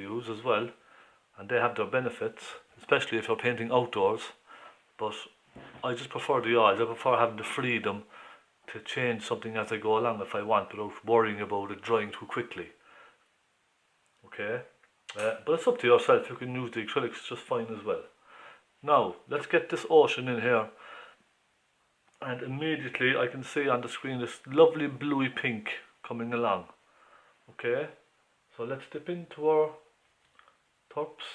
to use as well, and they have their benefits, especially if you're painting outdoors. But I just prefer the oils. I prefer having the freedom to change something as I go along if I want, without worrying about it drying too quickly. Okay, but it's up to yourself. You can use the acrylics just fine as well. Now let's get this ocean in here, and immediately I can see on the screen this lovely bluey pink coming along. Okay, so let's dip into our turps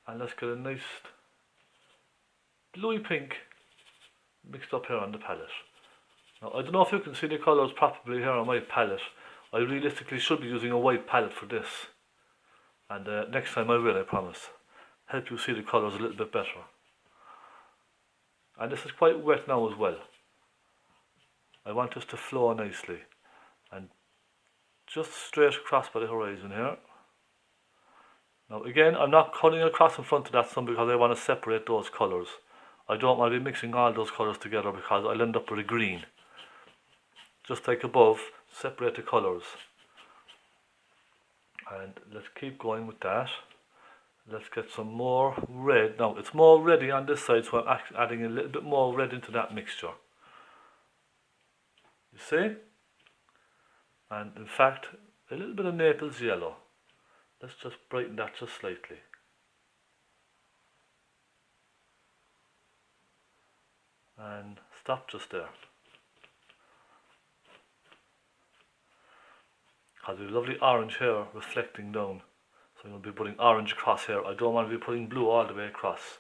and let's get a nice bluey pink mixed up here on the palette. Now I don't know if you can see the colours properly here on my palette. I realistically should be using a white palette for this, and next time I will, I promise, help you see the colours a little bit better. And this is quite wet now as well. I want this to flow nicely, and just straight across by the horizon here. Now again, I'm not cutting across in front of that sun because I want to separate those colours. I don't want to be mixing all those colours together because I'll end up with a green. Just like above, separate the colours. And let's keep going with that. Let's get some more red. Now it's more reddy on this side, so I'm adding a little bit more red into that mixture. You see? And in fact, a little bit of Naples yellow. Let's just brighten that just slightly. And stop just there. Has a lovely orange here reflecting down. So I'm going to be putting orange across here. I don't want to be putting blue all the way across.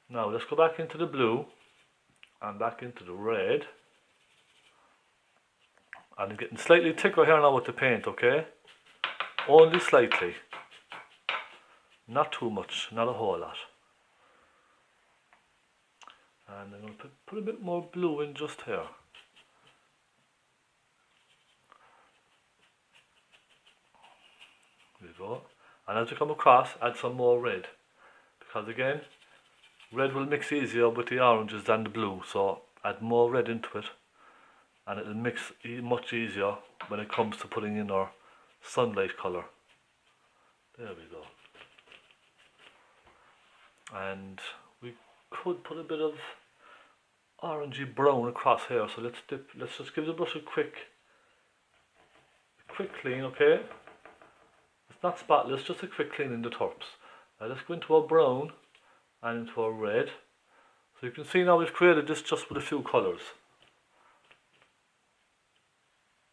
Now let's go back into the blue and back into the red. And I'm getting slightly thicker here now with the paint, okay? Only slightly. Not too much, not a whole lot. And I'm going to put a bit more blue in just here. There we go. And as you come across, add some more red. Because again, red will mix easier with the oranges than the blue. So add more red into it, and it'll mix much easier when it comes to putting in our sunlight colour. There we go. And we could put a bit of orangey brown across here. So let's just give the brush a quick clean, okay? It's not spotless, just a quick clean in the turps. Now let's go into our brown and into our red. So you can see now we've created this just with a few colours.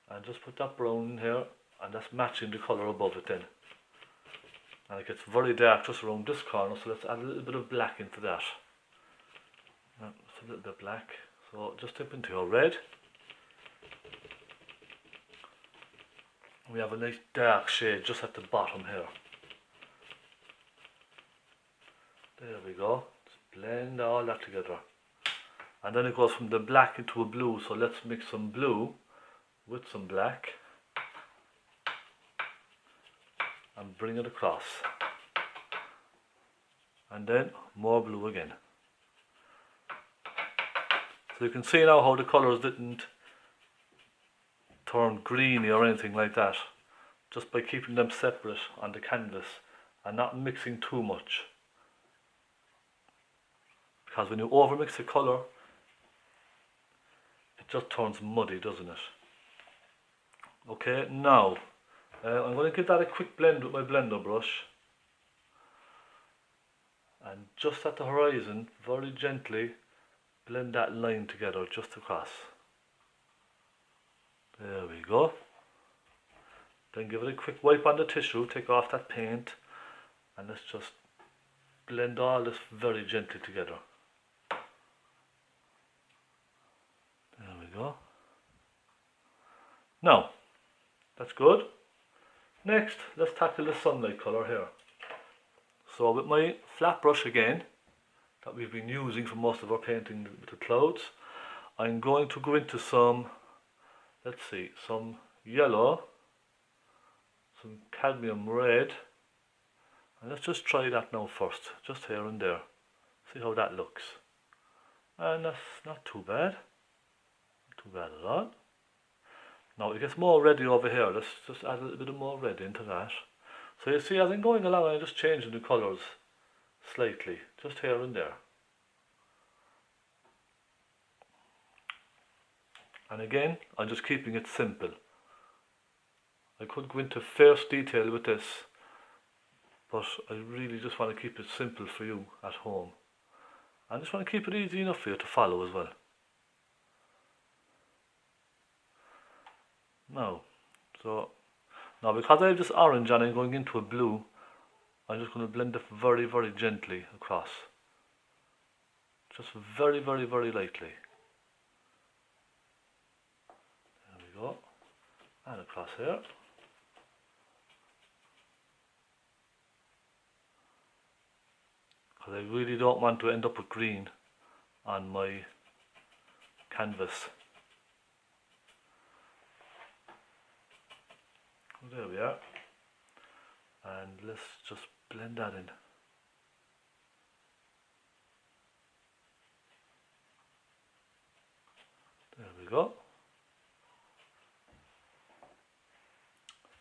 And just put that brown in here, and that's matching the colour above it then. And it gets very dark just around this corner, so let's add a little bit of black into that. Just a little bit black. So just dip into your red. We have a nice dark shade just at the bottom here. There we go. Just blend all that together. And then it goes from the black into a blue, so let's mix some blue with some black and bring it across. And then more blue again. So you can see now how the colours didn't turn greeny or anything like that, just by keeping them separate on the canvas and not mixing too much. Because when you overmix the colour, it just turns muddy, doesn't it? Okay, now I'm going to give that a quick blend with my blender brush, and just at the horizon, very gently blend that line together just across. There we go. Then give it a quick wipe on the tissue, take off that paint, and let's just blend all this very gently together. There we go. Now, that's good. Next, let's tackle the sunlight colour here. So with my flat brush again, that we've been using for most of our painting with the clouds, I'm going to go into some, let's see, some yellow, some cadmium red, and let's just try that now first, just here and there. See how that looks. And that's not too bad. Not too bad at all. Now it gets more reddy over here. Let's just add a little bit more red into that. So you see, as I'm going along, I'm just changing the colours slightly, just here and there. And again, I'm just keeping it simple. I could go into fierce detail with this, but I really just want to keep it simple for you at home. I just want to keep it easy enough for you to follow as well. Now because I have this orange and I'm going into a blue, I'm just going to blend it very, very gently across. Just very, very, very lightly. There we go. And across here. Because I really don't want to end up with green on my canvas. There we are. And let's just blend that in. There we go.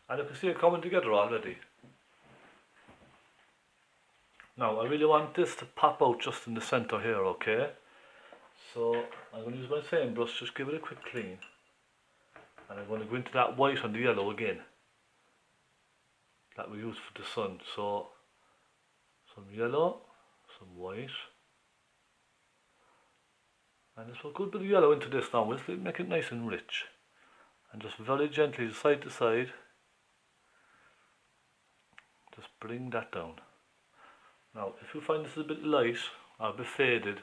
And you can see it coming together already. Now I really want this to pop out just in the centre here, okay? So I'm going to use my same brush, just give it a quick clean. And I'm going to go into that white and the yellow again that we used for the sun. So some yellow, some white, and just put a good bit of yellow into this now. We'll make it nice and rich, and just very gently side to side just bring that down. Now if you find this is a bit light or a bit faded,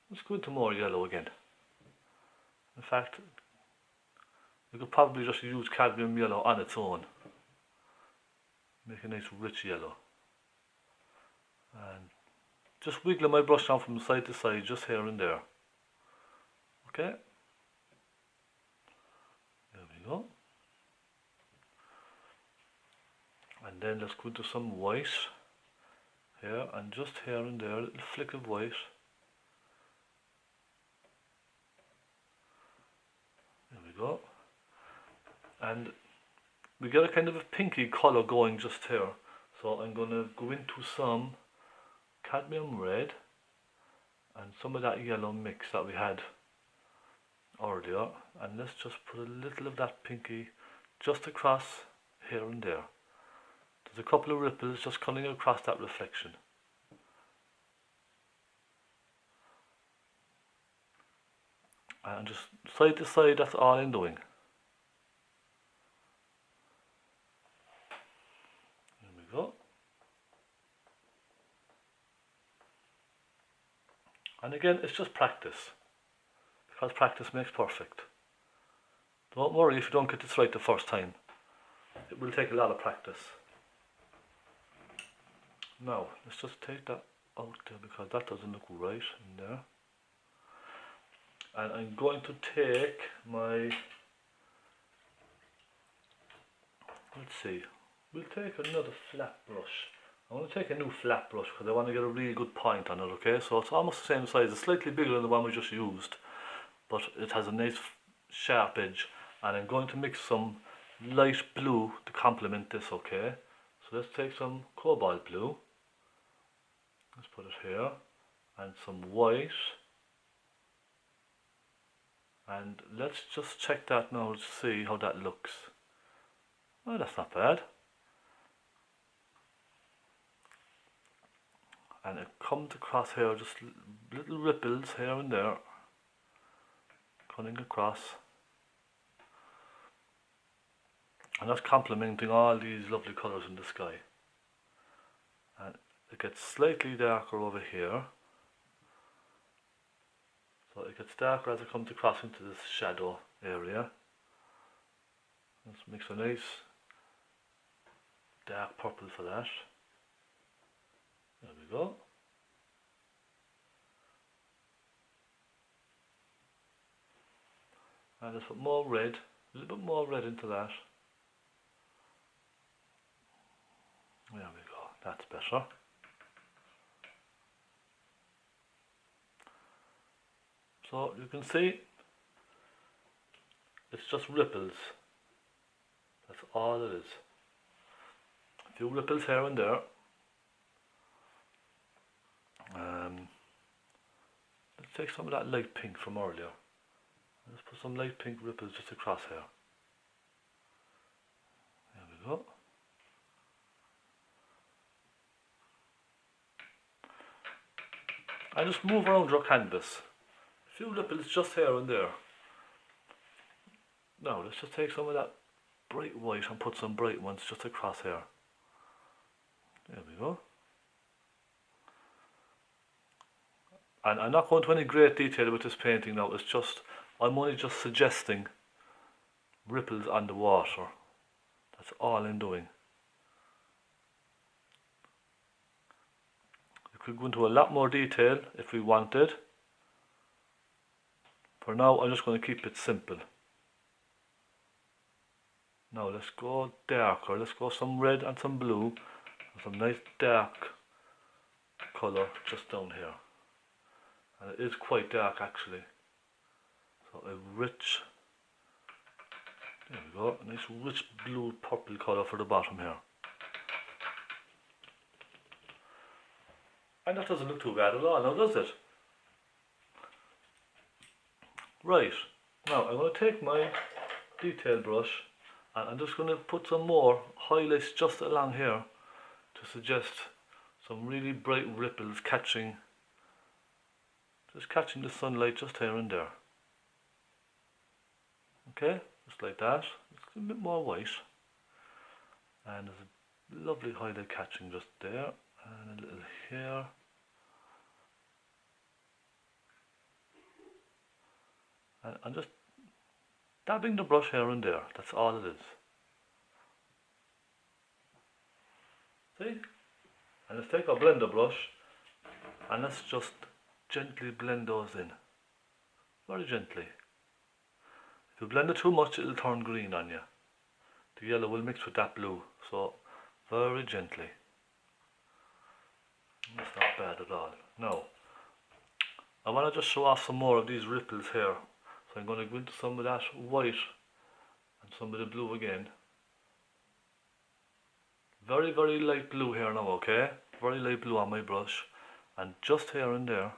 let's go into more yellow again. In fact, you could probably just use cadmium yellow on its own. Make a nice rich yellow. And just wiggling my brush down from side to side, just here and there. Okay? There we go. And then let's go into some white here, and just here and there, a little flick of white. There we go. And we get a kind of a pinky colour going just here. So I'm going to go into some cadmium red and some of that yellow mix that we had earlier, and let's just put a little of that pinky just across here and there. There's a couple of ripples just coming across that reflection. And just side to side, that's all I'm doing. There we go. And again, it's just practice, because practice makes perfect. Don't worry if you don't get this right the first time. It will take a lot of practice. Now, let's just take that out there, because that doesn't look right in there. And I'm going to take my, let's see, we'll take another flat brush. I want to take a new flat brush because I want to get a really good point on it, okay? So it's almost the same size, it's slightly bigger than the one we just used, but it has a nice sharp edge. And I'm going to mix some light blue to complement this, okay? So let's take some cobalt blue. Let's put it here, and some white, and let's just check that now to see how that looks. Oh, that's not bad. And it comes across here, just little ripples here and there, coming across, and that's complementing all these lovely colours in the sky. And it gets slightly darker over here, so it gets darker as it comes across into this shadow area. Let's mix a nice dark purple for that. There we go. And let's put more red, a little bit more red into that. There we go, that's better. So you can see it's just ripples. That's all it is. few ripples here and there. Let's take some of that light pink from earlier. Let's put some light pink ripples just across here. There we go. And just move around your canvas. A few ripples just here and there. Now let's just take some of that bright white and put some bright ones just across here. There we go. And I'm not going to any great detail with this painting now, it's just, I'm only just suggesting ripples on the water. That's all I'm doing. We could go into a lot more detail if we wanted. For now, I'm just going to keep it simple. Now let's go darker, let's go some red and some blue, and some nice dark colour just down here. And it is quite dark actually. So a rich, there we go, a nice rich blue purple colour for the bottom here. And that doesn't look too bad at all now, does it? Right, now I'm going to take my detail brush and I'm just going to put some more highlights just along here to suggest some really bright ripples catching the sunlight just here and there. Okay, just like that. It's a bit more white. And there's a lovely highlight catching just there. And a little here. And I'm just dabbing the brush here and there. That's all it is. See? And let's take our blender brush and let's just gently blend those in. Very gently. If you blend it too much, it'll turn green on you. The yellow will mix with that blue. So, very gently. That's not bad at all. Now, I want to just show off some more of these ripples here. So I'm going to go into some of that white and some of the blue again. Very, very light blue here now, okay? Very light blue on my brush. And just here and there,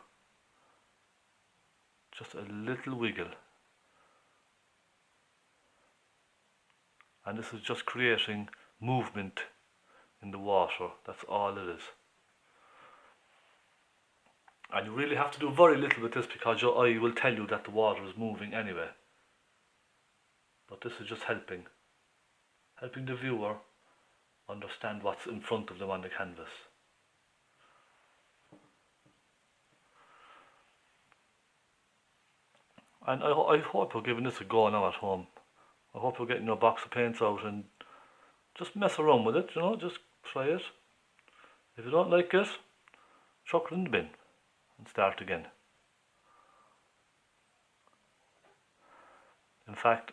just a little wiggle. And this is just creating movement in the water. That's all it is. And you really have to do very little with this because your eye will tell you that the water is moving anyway. But this is just helping the viewer understand what's in front of them on the canvas. And I hope you're giving this a go now at home. I hope you're getting your box of paints out and just mess around with it, you know, just try it. If you don't like it, chuck it in the bin and start again. In fact,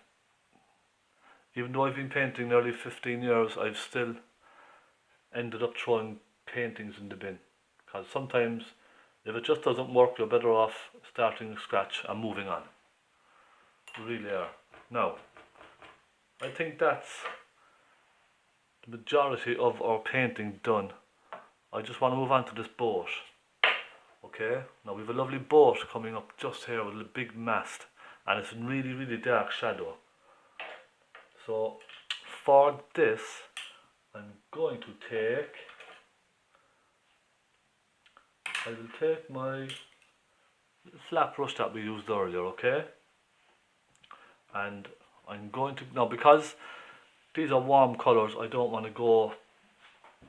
even though I've been painting nearly 15 years, I've still ended up throwing paintings in the bin. Because sometimes, if it just doesn't work, you're better off starting scratch and moving on. You really are. Now, I think that's the majority of our painting done. I just want to move on to this boat. Okay, now we have a lovely boat coming up just here with a big mast, and it's in really, really dark shadow. So for this, I'm going to I will take my flat brush that we used earlier, okay? And I'm going to, now because these are warm colours, I don't want to go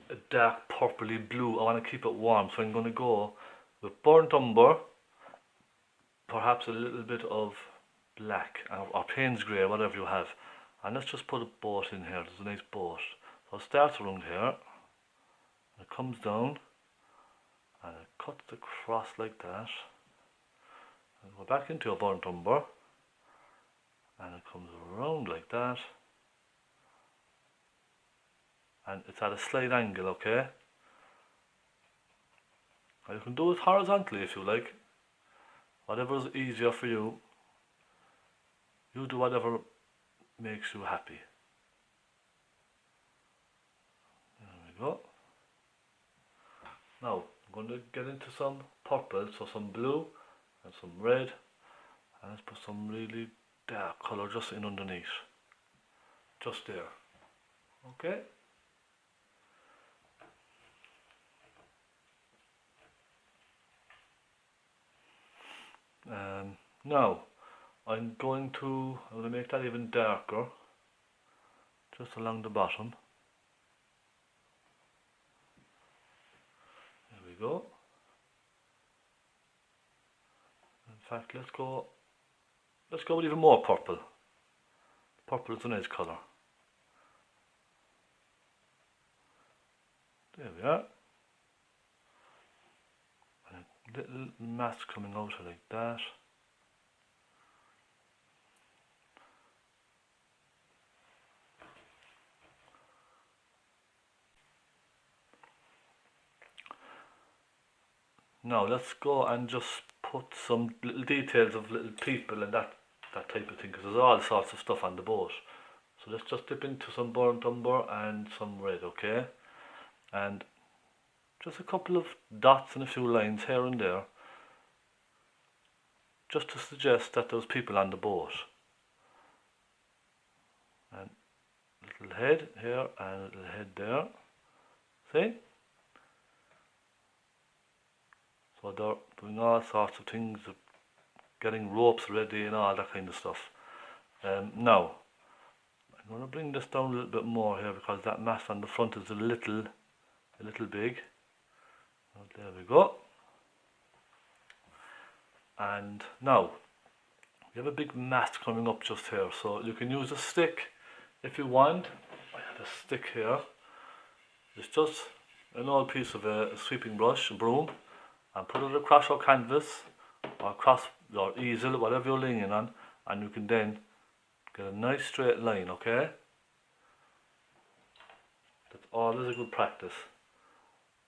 a dark purpley blue. I want to keep it warm, so I'm going to go with burnt umber, perhaps a little bit of black or Payne's grey, whatever you have. And let's just put a boat in here. There's a nice boat. So it starts around here, and it comes down, and it cuts across like that, and go back into a burnt umber, and it comes around like that, and it's at a slight angle, okay? And you can do it horizontally if you like. Whatever is easier for you, you do whatever makes you happy. There we we go. Now I'm going to get into some purple, so some blue and some red, and let's put some really dark colour just in underneath, just there. Okay. Now I'm going to make that even darker, just along the bottom. There we go. In fact, let's go with even more purple. Purple is a nice colour. There we are. And a little mask coming out like that. Now let's go and just put some little details of little people and that type of thing, because there's all sorts of stuff on the boat. So let's just dip into some burnt umber and some red, okay? And just a couple of dots and a few lines here and there, just to suggest that there's people on the boat. And a little head here and a little head there. See? So they're doing all sorts of things, getting ropes ready and all that kind of stuff. Now, I'm going to bring this down a little bit more here, because that mass on the front is a little big. There we go. And now, we have a big mass coming up just here, so you can use a stick if you want. I have a stick here. It's just an old piece of a sweeping brush, a broom, and put it across your canvas or across your easel, whatever you're leaning on, and you can then get a nice straight line, okay? That's always a good practice.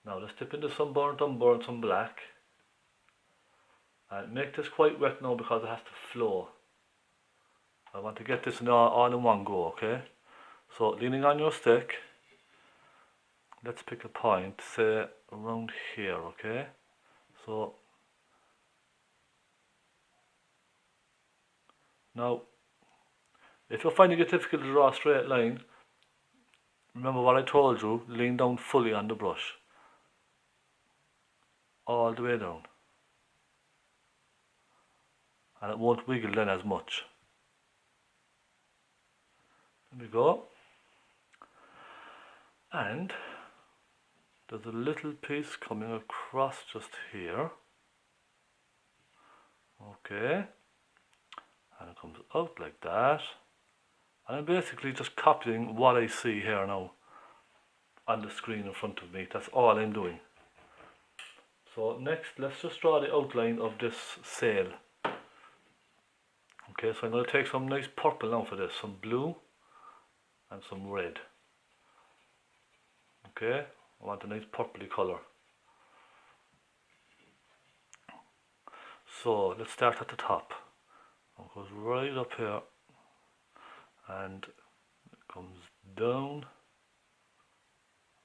Now let's dip into some burnt umber and some black, and make this quite wet now because it has to flow. I want to get this all in one go, okay? So leaning on your stick, let's pick a point, say around here, okay? So now, if you're finding it difficult to draw a straight line, remember what I told you, lean down fully on the brush, all the way down, and it won't wiggle then as much. There we go. And there's a little piece coming across just here. Okay. And it comes out like that. And I'm basically just copying what I see here now on the screen in front of me. That's all I'm doing. So next, let's just draw the outline of this sail. Okay, so I'm going to take some nice purple now for this, some blue and some red. Okay, I want a nice purpley colour. So let's start at the top. It goes right up here and it comes down,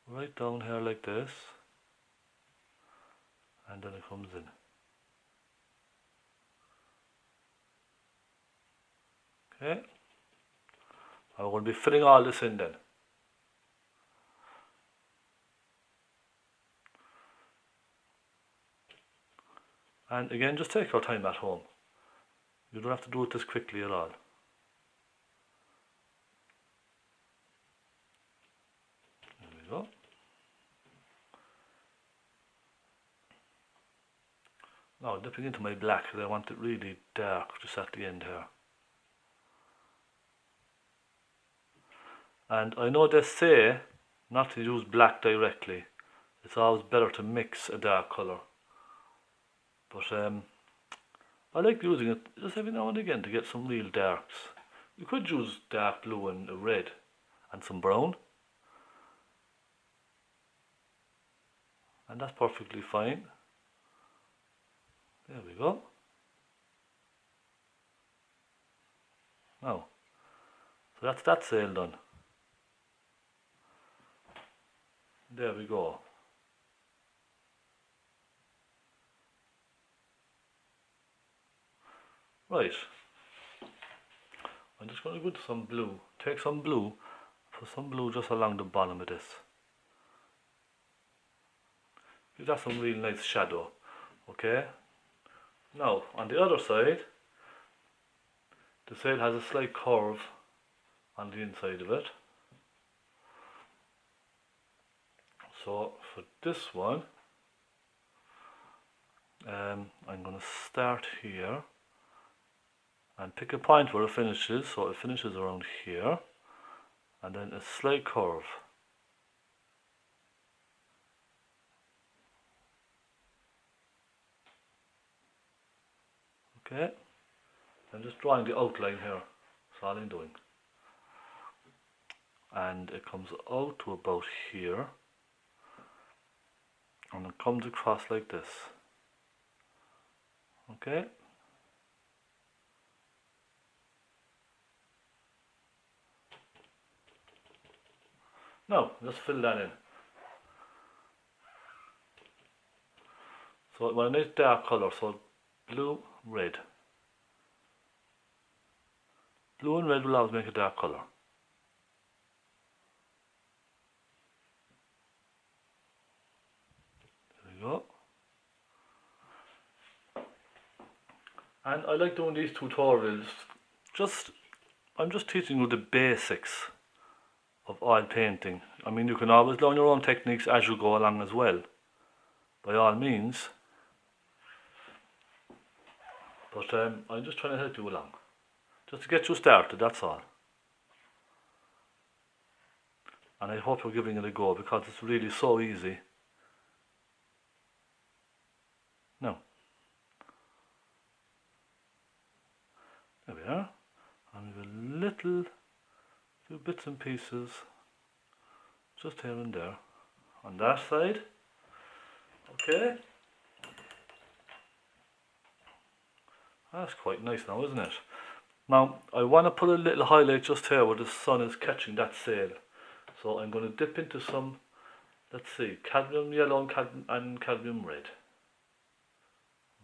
right down here like this, and then it comes in. Okay, I'm going to be filling all this in then. And again, just take your time at home. You don't have to do it this quickly at all. There we go. Now dipping into my black, because I want it really dark just at the end here. And I know they say not to use black directly. It's always better to mix a dark colour. But I like using it just every now and again to get some real darks. You could use dark blue and red and some brown, and that's perfectly fine. There we go. Now, so that's that sail done. There we go. Right. I'm just going to go to some blue. Take some blue. Put some blue just along the bottom of this. Give that some real nice shadow. Okay. Now on the other side, the sail has a slight curve on the inside of it. So for this one, I'm going to start here and pick a point where it finishes. So it finishes around here, and then a slight curve. Okay, I'm just drawing the outline here. That's all I'm doing. And it comes out to about here, and it comes across like this. Okay. Now, just fill that in. So I want a nice dark colour, so blue, red. Blue and red will always make a dark colour. There we go. And I like doing these tutorials. I'm just teaching you the basics of oil painting. I mean, you can always learn your own techniques as you go along as well, by all means. But I'm just trying to help you along, just to get you started, that's all. And I hope you're giving it a go, because it's really so easy. Now, there we are. And with a few bits and pieces, just here and there, on that side. Okay. That's quite nice now, isn't it? Now, I want to put a little highlight just here where the sun is catching that sail. So I'm going to dip into some, let's see, cadmium yellow and cadmium red.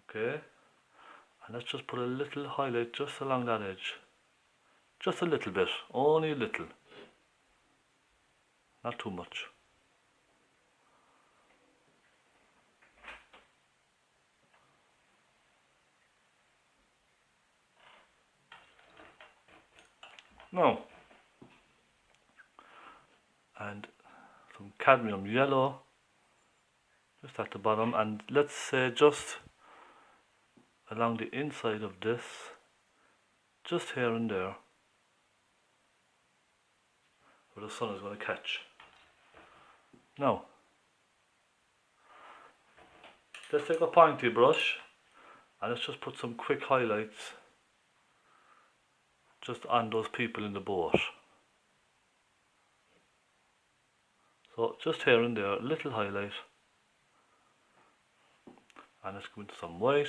Okay. And let's just put a little highlight just along that edge. Just a little bit, only a little. Not too much. Now, and some cadmium yellow just at the bottom, and let's say just along the inside of this, just here and there, where the sun is going to catch. Now, let's take a pointy brush and let's just put some quick highlights just on those people in the boat. So just here and there, a little highlight, and let's go into some white,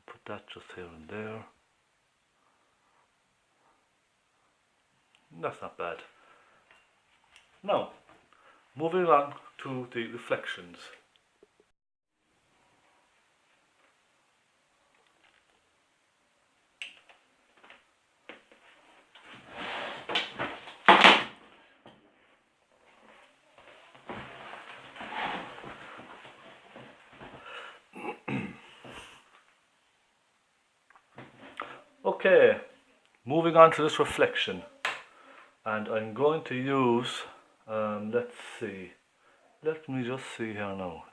put that just here and there. That's not bad. Now, moving on to the reflections. Okay, moving on to this reflection, and I'm going to use, let's see, let me just see here now,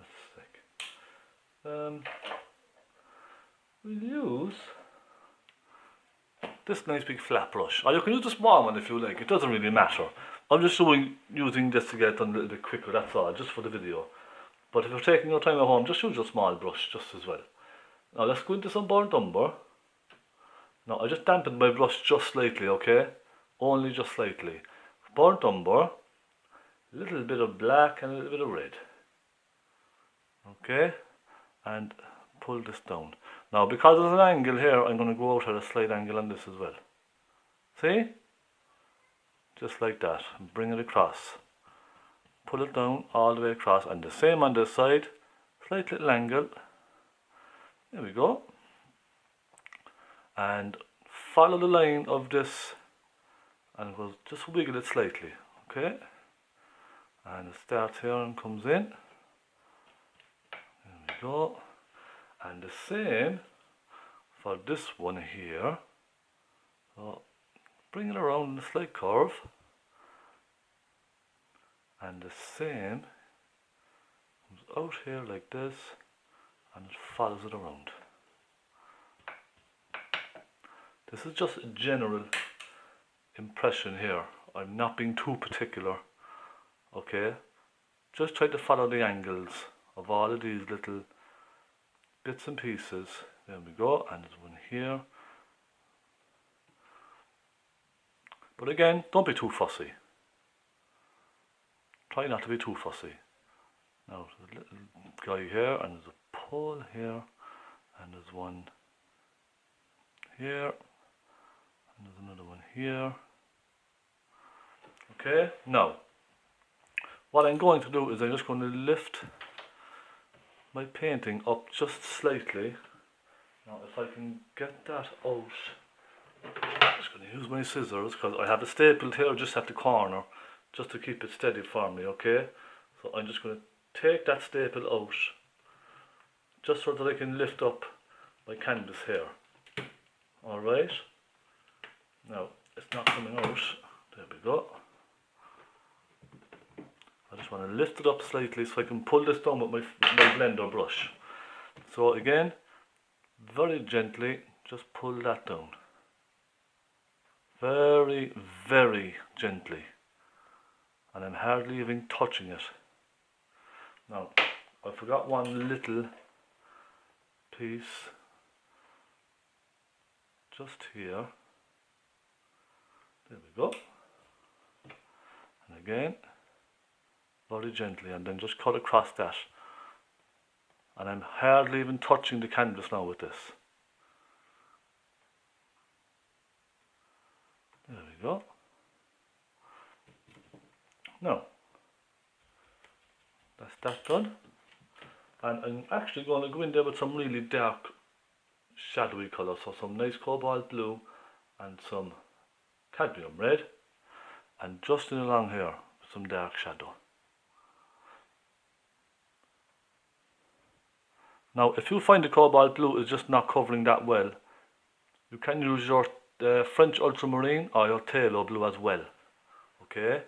we'll use this nice big flat brush, or you can use the small one if you like, it doesn't really matter. I'm just using this to get it done a little bit quicker, that's all, just for the video. But if you're taking your time at home, just use your small brush just as well. Now let's go into some burnt umber. Now I just dampened my brush just slightly, okay? Only just slightly. Burnt umber, a little bit of black and a little bit of red. Okay? And pull this down. Now because there's an angle here, I'm going to go out at a slight angle on this as well. See? Just like that. And bring it across. pull it down all the way across, and the same on this side, slight little angle. There we go. And follow the line of this, and we'll just wiggle it slightly, okay? And it starts here and comes in. There we go. And the same for this one here. So bring it around in a slight curve. And the same comes out here like this, and it follows it around. This is just a general impression here. I'm not being too particular, okay? Just try to follow the angles of all of these little bits and pieces. There we go, and there's one here. But again, don't be too fussy. Try not to be too fussy. Now there's a little guy here, and there's a pole here, and there's one here, and there's another one here. Okay, now what I'm going to do is I'm just going to lift my painting up just slightly. Now if I can get that out, I'm just going to use my scissors, because I have it stapled here just at the corner, just to keep it steady for me, okay? So I'm just going to take that staple out, just so that I can lift up my canvas here. Alright? Now, it's not coming out. There we go. I just want to lift it up slightly so I can pull this down with my blender brush. So again, very gently, just pull that down. Very, very gently. And I'm hardly even touching it. Now, I forgot one little piece just here. There we go. And again, very gently, and then just cut across that. And I'm hardly even touching the canvas now with this. There we go. Now, that's that done. And I'm actually going to go in there with some really dark shadowy colour, so some nice cobalt blue and some cadmium red, and just in along here some dark shadow. Now if you find the cobalt blue is just not covering that well, you can use your French ultramarine or your phaylo blue as well, okay?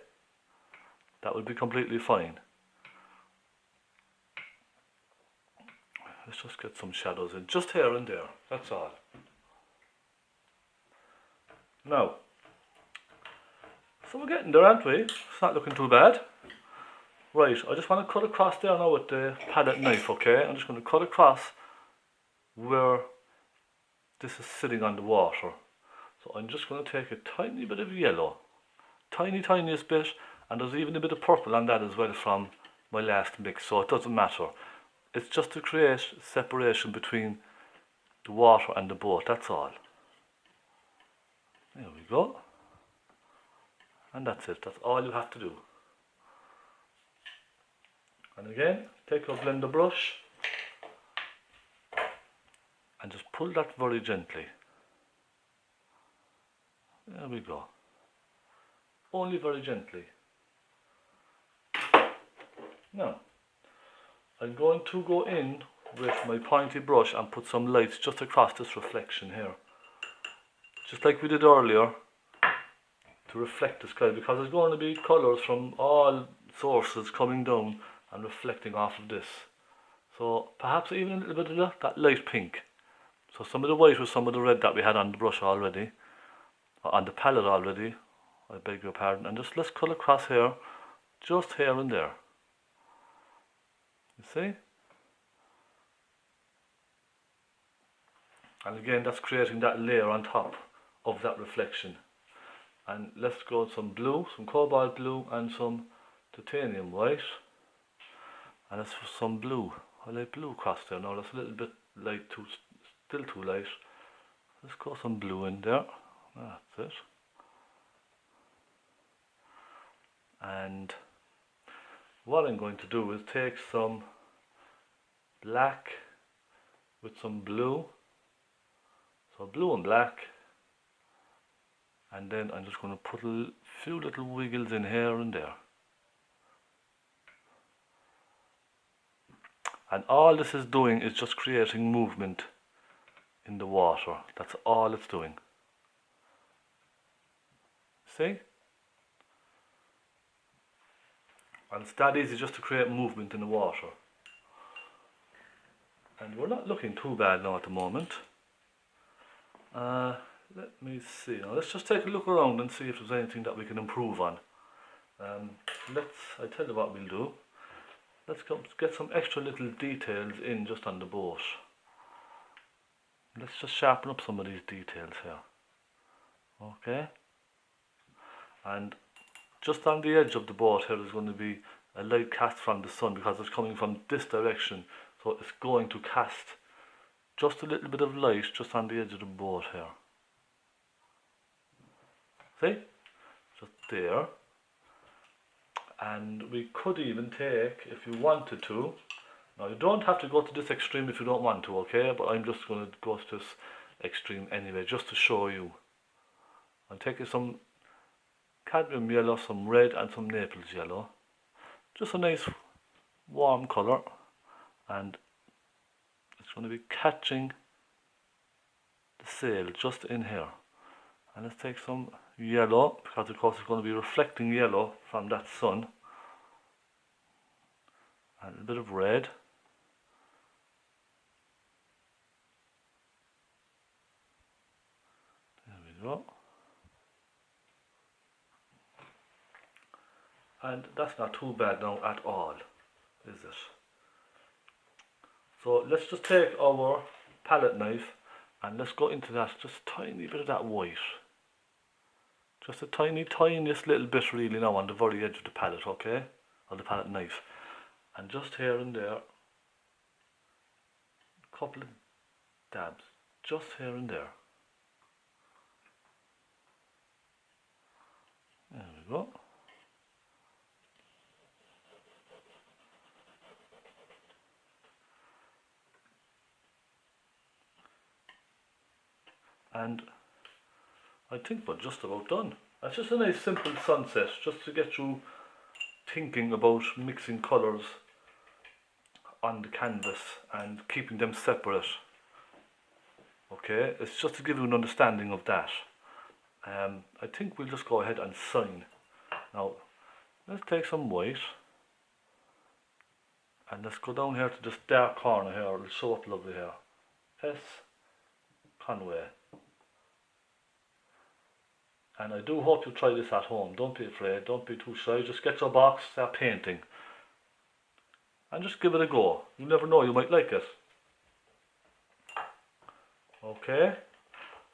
That would be completely fine. Let's just get some shadows in, just here and there, that's all. Now, so we're getting there, aren't we? It's not looking too bad. Right, I just want to cut across there now with the palette knife, okay? I'm just going to cut across where this is sitting on the water. So I'm just going to take a tiny bit of yellow, tiniest bit, and there's even a bit of purple on that as well from my last mix, so it doesn't matter. It's just to create separation between the water and the boat, that's all. There we go. And that's it, that's all you have to do. And again, take your blender brush and just pull that very gently. There we go. Only very gently. Now, I'm going to go in with my pointy brush and put some lights just across this reflection here. Just like we did earlier, to reflect the sky, because there's going to be colours from all sources coming down and reflecting off of this. So perhaps even a little bit of that light pink. So some of the white with some of the red that we had on the brush already, or on the palette already, I beg your pardon, and just let's cut across here, just here and there. You see? And again, that's creating that layer on top of that reflection. And let's go with some blue, some cobalt blue and some titanium white. And let's put some blue. I like blue across there now, that's a little bit light, still too light. Let's go some blue in there. That's it. And what I'm going to do is take some black with some blue, so blue and black, and then I'm just going to put a few little wiggles in here and there. And all this is doing is just creating movement in the water. That's all it's doing. See? And it's that easy just to create movement in the water. And we're not looking too bad now at the moment. Let me see. Now let's just take a look around and see if there's anything that we can improve on. I tell you what we'll do. Let's get some extra little details in just on the boat. Let's just sharpen up some of these details here. Okay. And just on the edge of the boat here is going to be a light cast from the sun because it's coming from this direction. So it's going to cast just a little bit of light just on the edge of the boat here. See? Just there. And we could even take, if you wanted to, now you don't have to go to this extreme if you don't want to, okay? But I'm just going to go to this extreme anyway, just to show you. I'm taking some cadmium yellow, some red and some naples yellow. Just a nice warm colour. And it's going to be catching the sail just in here. And let's take some yellow, because of course it's going to be reflecting yellow from that sun. And a bit of red. There we go. And that's not too bad now at all, is it? So let's just take our palette knife and let's go into that, just a tiny bit of that white. Just a tiniest little bit really now on the very edge of the palette, okay? Or the palette knife. And just here and there, a couple of dabs, just here and there. There we go. And I think we're just about done. That's just a nice simple sunset, just to get you thinking about mixing colours on the canvas and keeping them separate. Okay, it's just to give you an understanding of that. I think we'll just go ahead and sign. Now, let's take some white and let's go down here to this dark corner here. It'll show up lovely here. S. Conway. And I do hope you try this at home. Don't be afraid, don't be too shy. Just get your box, start painting. And just give it a go. You never know, you might like it. Okay.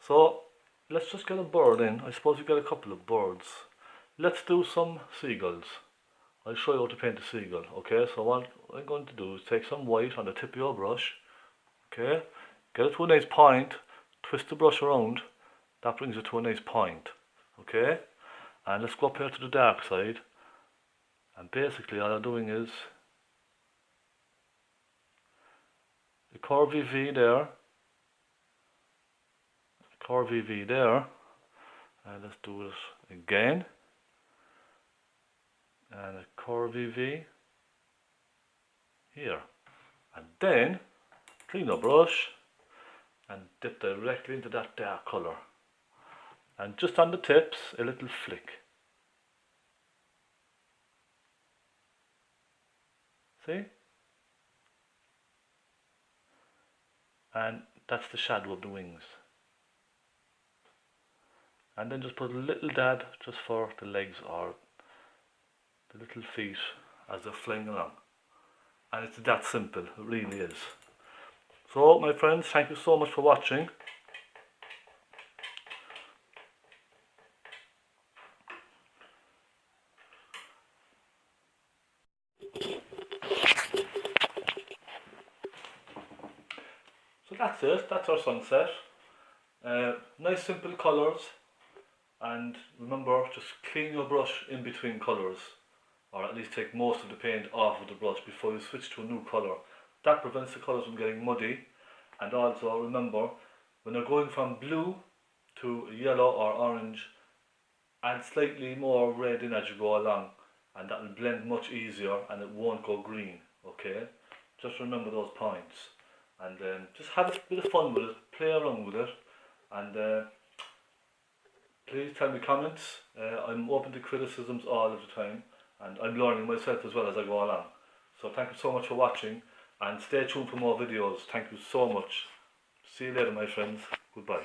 So, let's just get a bird in. I suppose we get a couple of birds. Let's do some seagulls. I'll show you how to paint a seagull. Okay, so what I'm going to do is take some white on the tip of your brush. Okay. Get it to a nice point. Twist the brush around. That brings it to a nice point. Okay, and let's go up here to the dark side, and basically all I'm doing is the curvy V there, and let's do it again, and a curvy V here, and then clean your brush and dip directly into that dark colour. And just on the tips, a little flick. See? And that's the shadow of the wings. And then just put a little dab just for the legs or the little feet as they're flying along. And it's that simple, it really is. So my friends, thank you so much for watching. So that's it, that's our sunset. Nice simple colours, and remember, just clean your brush in between colours. or at least take most of the paint off of the brush before you switch to a new colour. That prevents the colours from getting muddy. And also remember, when you're going from blue to yellow or orange, add slightly more red in as you go along, and that will blend much easier and it won't go green, okay? Just remember those points, and just have a bit of fun with it, play around with it, and please tell me comments. I'm open to criticisms all of the time, and I'm learning myself as well as I go along. So thank you so much for watching, and stay tuned for more videos. Thank you so much. See you later, my friends. Goodbye.